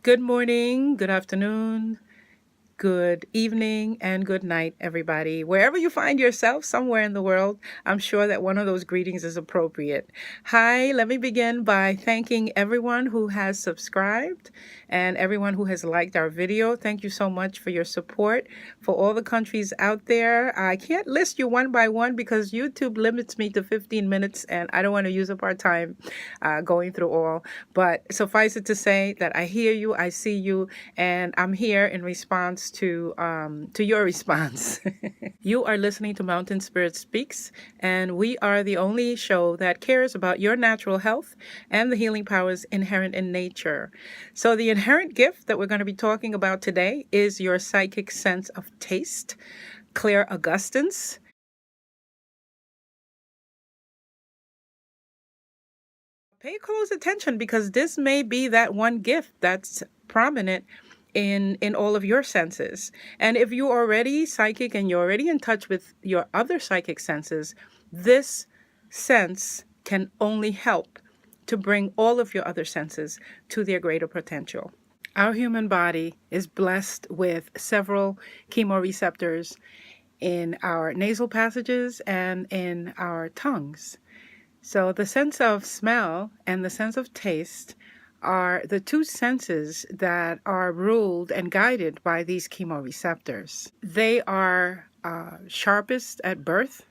Good morning, good afternoon, good evening, and good night, everybody. Wherever you find yourself, somewhere in the world, I'm sure that one of those greetings is appropriate. Hi, let me begin by thanking everyone who has subscribed and everyone who has liked our video. Thank you so much for your support. For all the countries out there, I can't list you one by one because YouTube limits me to 15 minutes and I don't want to use up our time going through all. But suffice it to say that I hear you, I see you, and I'm here in response to your response. You are listening to Mountain Spirit Speaks, and we are the only show that cares about your natural health and the healing powers inherent in nature. So the inherent gift that we're going to be talking about today is your psychic sense of taste, Clairgustance. Pay close attention because this may be that one gift that's prominent in all of your senses. And if you're already psychic and you're already in touch with your other psychic senses, this sense can only help to bring all of your other senses to their greater potential. Our human body is blessed with several chemoreceptors in our nasal passages and in our tongues. So the sense of smell and the sense of taste are the two senses that are ruled and guided by these chemoreceptors. They are sharpest at birth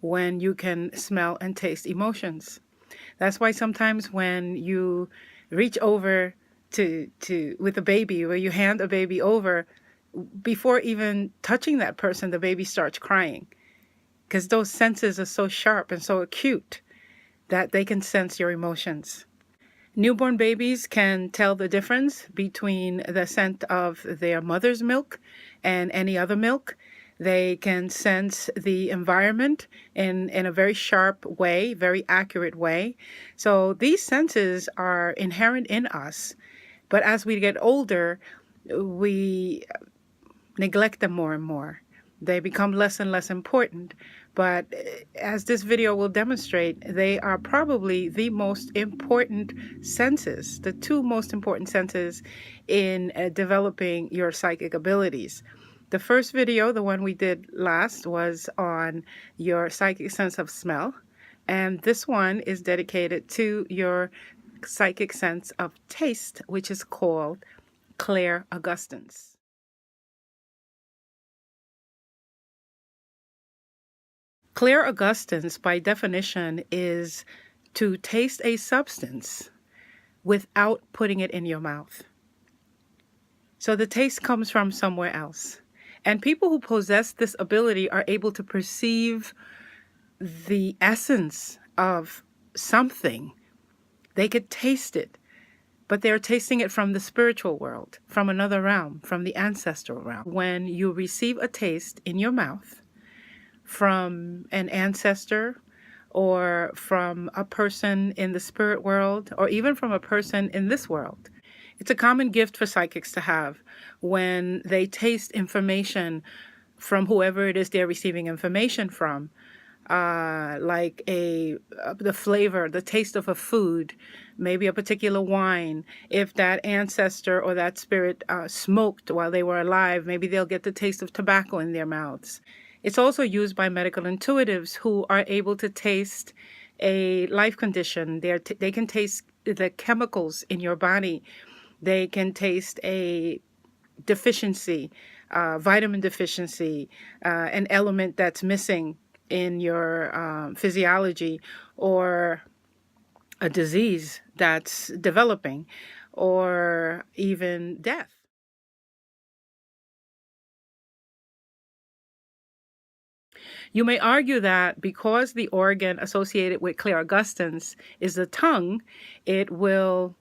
when you can smell and taste emotions. That's why sometimes when you reach over to with a baby, or you hand a baby over, before even touching that person, the baby starts crying because those senses are so sharp and so acute that they can sense your emotions. Newborn babies can tell the difference between the scent of their mother's milk and any other milk. They can sense the environment in a very sharp way, very accurate way. So these senses are inherent in us. But as we get older, we neglect them more and more. They become less and less important. But as this video will demonstrate, they are probably the most important senses, the two most important senses in developing your psychic abilities. The first video, the one we did last, was on your psychic sense of smell. And this one is dedicated to your psychic sense of taste, which is called Clairgustance. Clairgustance, by definition, is to taste a substance without putting it in your mouth. So the taste comes from somewhere else. And people who possess this ability are able to perceive the essence of something. They could taste it, but they're tasting it from the spiritual world, from another realm, from the ancestral realm. When you receive a taste in your mouth from an ancestor or from a person in the spirit world or even from a person in this world, it's a common gift for psychics to have when they taste information from whoever it is they're receiving information from, like the flavor, the taste of a food, maybe a particular wine. If that ancestor or that spirit smoked while they were alive, maybe they'll get the taste of tobacco in their mouths. It's also used by medical intuitives who are able to taste a life condition. They can taste the chemicals in your body. They can taste a deficiency, vitamin deficiency, an element that's missing in your physiology, or a disease that's developing, or even death. You may argue that because the organ associated with Clairgustance is the tongue, it will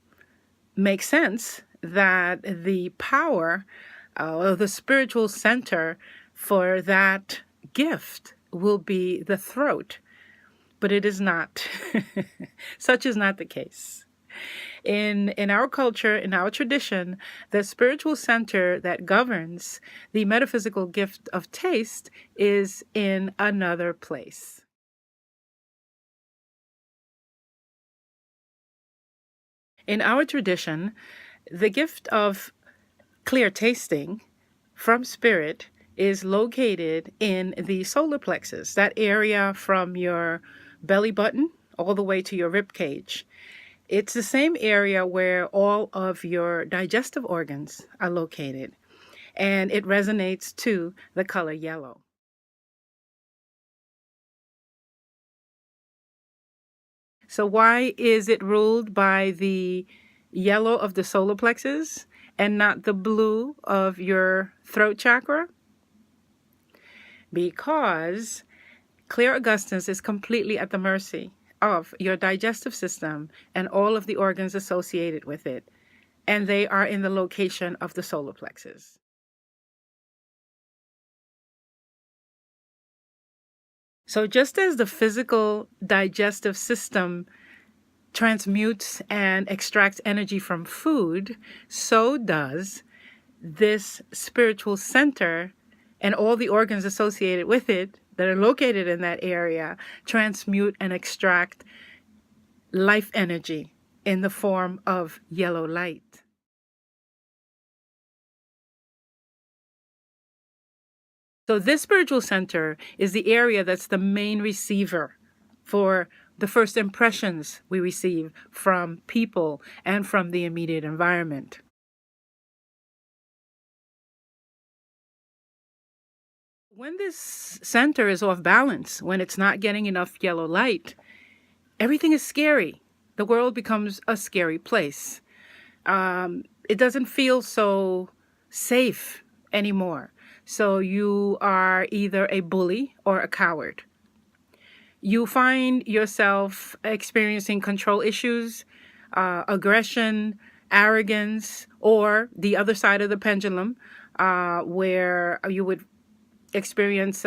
make sense that the power or the spiritual center for that gift will be the throat. But it is not. Such is not the case. In our culture, in our tradition, the spiritual center that governs the metaphysical gift of taste is in another place. In our tradition, The gift of clear tasting from spirit is located in the solar plexus, that area from your belly button all the way to your rib cage. It's the same area where all of your digestive organs are located, and it resonates to the color yellow. So why is it ruled by the yellow of the solar plexus and not the blue of your throat chakra? Because Clairgustance is completely at the mercy of your digestive system and all of the organs associated with it, and they are in the location of the solar plexus. So just as the physical digestive system transmutes and extracts energy from food, so does this spiritual center and all the organs associated with it that are located in that area transmute and extract life energy in the form of yellow light. So this spiritual center is the area that's the main receiver for the first impressions we receive from people and from the immediate environment. When this center is off balance, when it's not getting enough yellow light, everything is scary. The world becomes a scary place. It doesn't feel so safe anymore. So you are either a bully or a coward. You find yourself experiencing control issues, aggression, arrogance, or the other side of the pendulum, where you would experience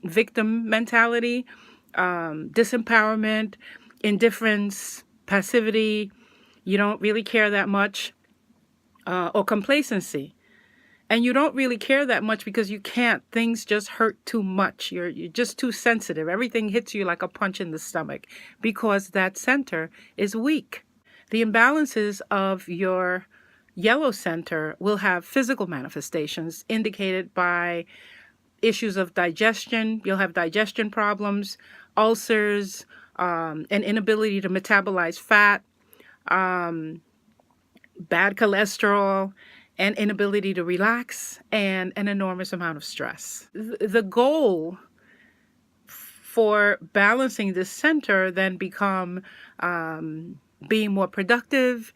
victim mentality, disempowerment, indifference, passivity. You don't really care that much, or complacency. And you don't really care that much because you can't. Things just hurt too much. You're just too sensitive. Everything hits you like a punch in the stomach because that center is weak. The imbalances of your yellow center will have physical manifestations indicated by issues of digestion. You'll have digestion problems, ulcers, an inability to metabolize fat, bad cholesterol, an inability to relax, and an enormous amount of stress. The goal for balancing this center then become being more productive,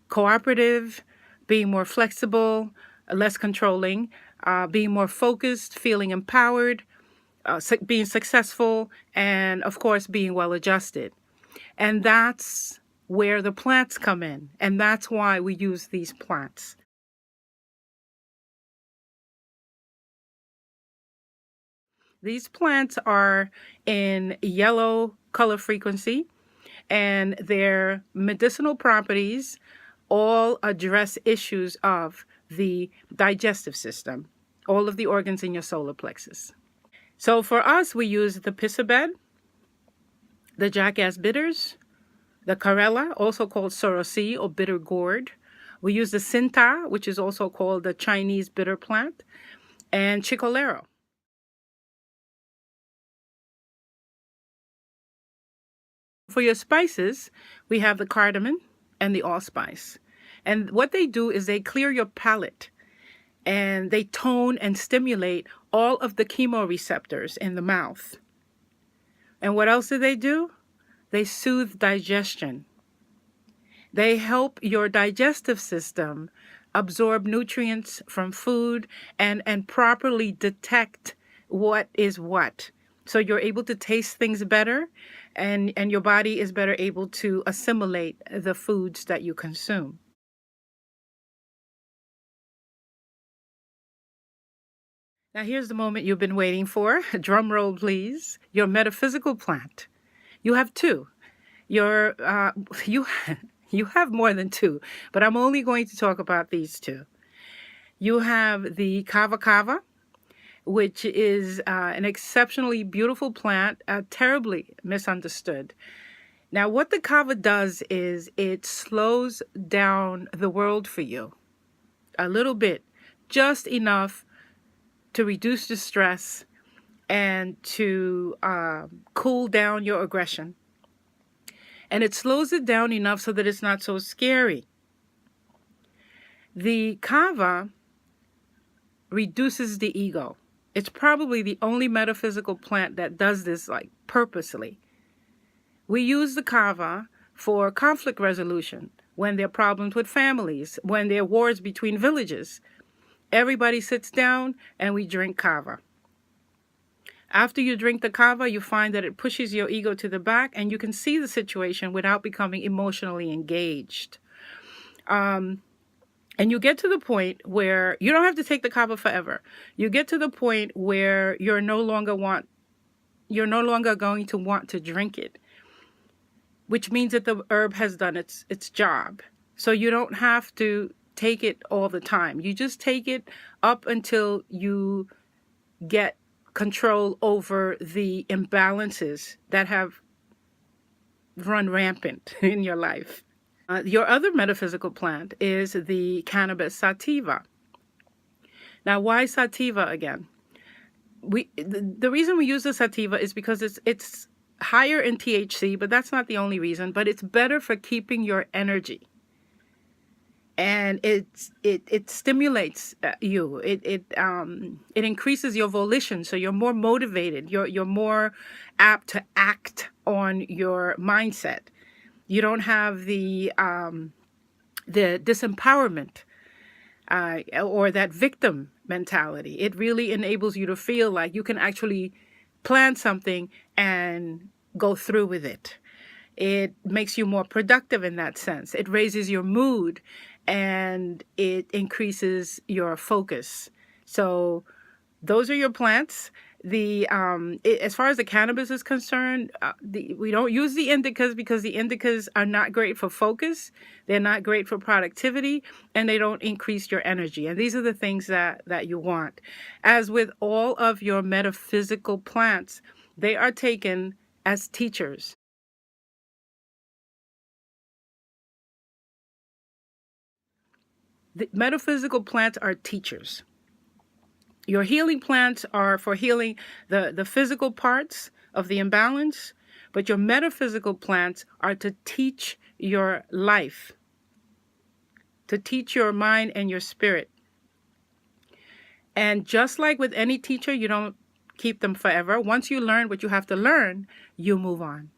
cooperative, being more flexible, less controlling, being more focused, feeling empowered, being successful, and of course being well adjusted. And that's where the plants come in, and that's why we use these plants. These plants are in yellow color frequency, and their medicinal properties all address issues of the digestive system, all of the organs in your solar plexus. So for us, we use the pisabed, the jackass bitters, the carella, also called sorosi or bitter gourd. We use the sinta, which is also called the Chinese bitter plant, and chicolero. For your spices, we have the cardamom and the allspice. And what they do is they clear your palate and they tone and stimulate all of the chemoreceptors in the mouth. And what else do? They soothe digestion. They help your digestive system absorb nutrients from food and properly detect what is what. So you're able to taste things better, and your body is better able to assimilate the foods that you consume. Now here's the moment you've been waiting for. Drum roll, please. Your metaphysical plant. You have two. You you have more than two, but I'm only going to talk about these two. You have the kava kava, which is an exceptionally beautiful plant, terribly misunderstood. Now, what the kava does is it slows down the world for you a little bit, just enough to reduce the stress and to cool down your aggression. And it slows it down enough so that it's not so scary. The kava reduces the ego. It's probably the only metaphysical plant that does this, like, purposely. We use the kava for conflict resolution, when there are problems with families, when there are wars between villages. Everybody sits down and we drink kava. After you drink the kava, you find that it pushes your ego to the back and you can see the situation without becoming emotionally engaged. And you get to the point where you don't have to take the kava forever. You get to the point where you're no longer going to want to drink it, which means that the herb has done its job. So you don't have to take it all the time. You just take it up until you get control over the imbalances that have run rampant in your life. Your other metaphysical plant is the cannabis sativa. Now, why sativa again? The reason we use the sativa is because it's higher in THC, but that's not the only reason. But it's better for keeping your energy, and it stimulates you. It increases your volition, so you're more motivated. You're more apt to act on your mindset. You don't have the disempowerment or that victim mentality. It really enables you to feel like you can actually plan something and go through with it. It makes you more productive in that sense. It raises your mood and it increases your focus. So those are your plants. As far as the cannabis is concerned, we don't use the indicas because the indicas are not great for focus. They're not great for productivity, and they don't increase your energy. And these are the things that you want. As with all of your metaphysical plants, they are taken as teachers. The metaphysical plants are teachers. Your healing plants are for healing the physical parts of the imbalance, but your metaphysical plants are to teach your life, to teach your mind and your spirit. And just like with any teacher, you don't keep them forever. Once you learn what you have to learn, you move on.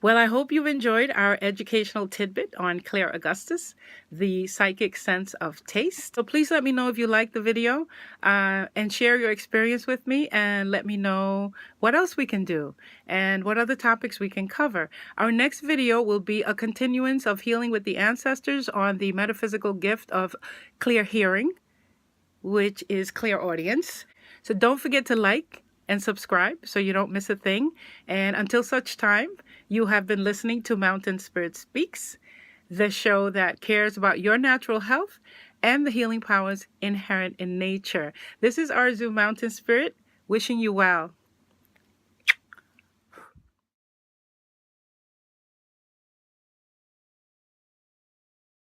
Well, I hope you've enjoyed our educational tidbit on Clairgustance, the psychic sense of taste. So please let me know if you liked the video and share your experience with me, and let me know what else we can do and what other topics we can cover. Our next video will be a continuance of healing with the ancestors on the metaphysical gift of clear hearing, which is clairaudience. So don't forget to like and subscribe so you don't miss a thing. And until such time, you have been listening to Mountain Spirit Speaks, the show that cares about your natural health and the healing powers inherent in nature. This is Arzu Mountain Spirit, wishing you well.